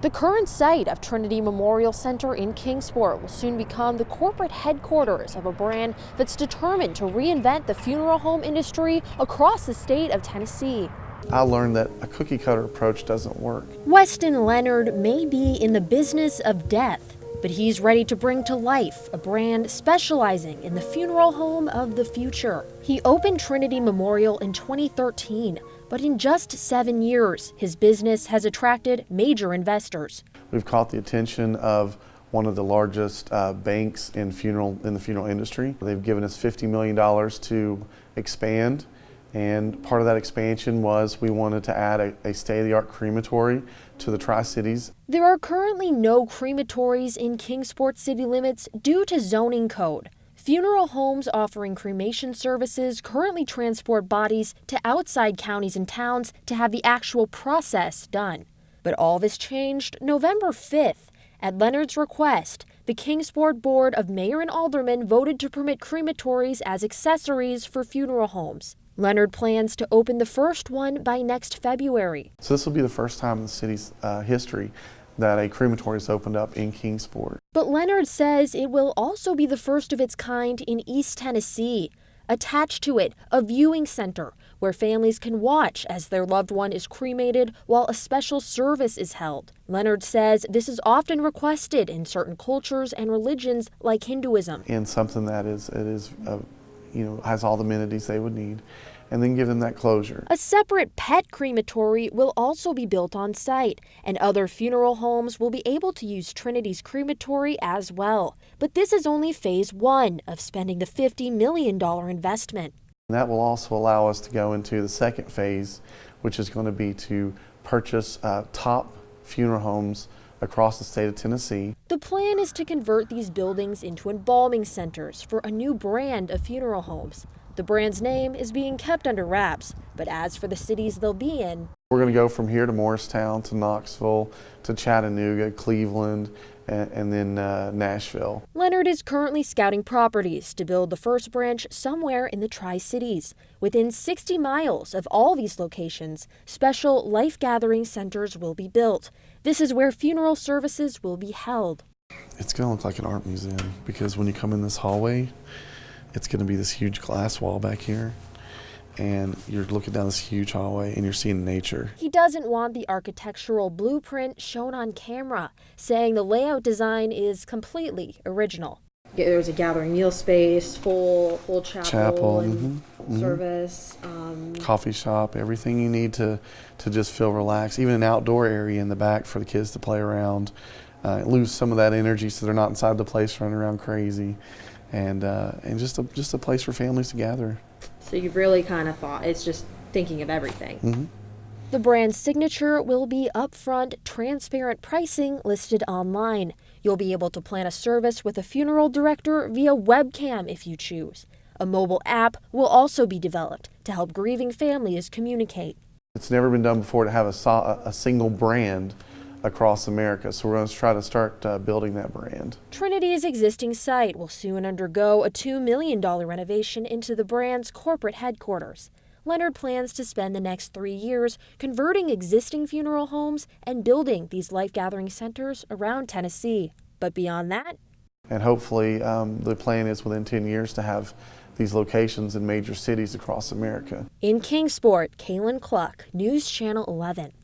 The current site of Trinity Memorial Center in Kingsport will soon become the corporate headquarters of a brand that's determined to reinvent the funeral home industry across the state of Tennessee. I learned that a cookie cutter approach doesn't work. Weston Leonard may be in the business of death, but he's ready to bring to life a brand specializing in the funeral home of the future. He opened Trinity Memorial in 2013, but in just 7 years, his business has attracted major investors. We've caught the attention of one of the largest banks in the funeral industry. They've given us $50 million to expand, and part of that expansion was we wanted to add a state-of-the-art crematory to the Tri-Cities. There are currently no crematories in Kingsport city limits due to zoning code. Funeral homes offering cremation services currently transport bodies to outside counties and towns to have the actual process done. But all this changed November 5th. At Leonard's request, the Kingsport Board of Mayor and Aldermen voted to permit crematories as accessories for funeral homes. Leonard plans to open the first one by next February. So this will be the first time in the city's history that a crematory is opened up in Kingsport. But Leonard says it will also be the first of its kind in East Tennessee. Attached to it, a viewing center where families can watch as their loved one is cremated while a special service is held. Leonard says this is often requested in certain cultures and religions like Hinduism. And something that has all the amenities they would need, and then give them that closure. A separate pet crematory will also be built on site, and other funeral homes will be able to use Trinity's crematory as well. But this is only phase one of spending the $50 million investment. And that will also allow us to go into the second phase, which is going to be to purchase top funeral homes across the state of Tennessee. The plan is to convert these buildings into embalming centers for a new brand of funeral homes. The brand's name is being kept under wraps, but as for the cities they'll be in, we're going to go from here to Morristown, to Knoxville, to Chattanooga, Cleveland, and then Nashville. Leonard is currently scouting properties to build the first branch somewhere in the Tri-Cities. Within 60 miles of all these locations, special life-gathering centers will be built. This is where funeral services will be held. It's going to look like an art museum because when you come in this hallway, it's going to be this huge glass wall back here, and you're looking down this huge hallway and you're seeing nature. He doesn't want the architectural blueprint shown on camera, saying the layout design is completely original. There's a gathering meal space, full chapel and service. Coffee shop, everything you need to just feel relaxed. Even an outdoor area in the back for the kids to play around, lose some of that energy so they're not inside the place running around crazy. And just a place for families to gather. So you've really kind of thought, it's just thinking of everything. Mm-hmm. The brand's signature will be upfront, transparent pricing listed online. You'll be able to plan a service with a funeral director via webcam if you choose. A mobile app will also be developed to help grieving families communicate. It's never been done before to have a single brand across America, so we're going to try to start building that brand. Trinity's existing site will soon undergo a $2 million renovation into the brand's corporate headquarters. Leonard plans to spend the next 3 years converting existing funeral homes and building these life-gathering centers around Tennessee. But beyond that, and hopefully the plan is within 10 years to have these locations in major cities across America. In Kingsport, Kaylin Cluck, News Channel 11.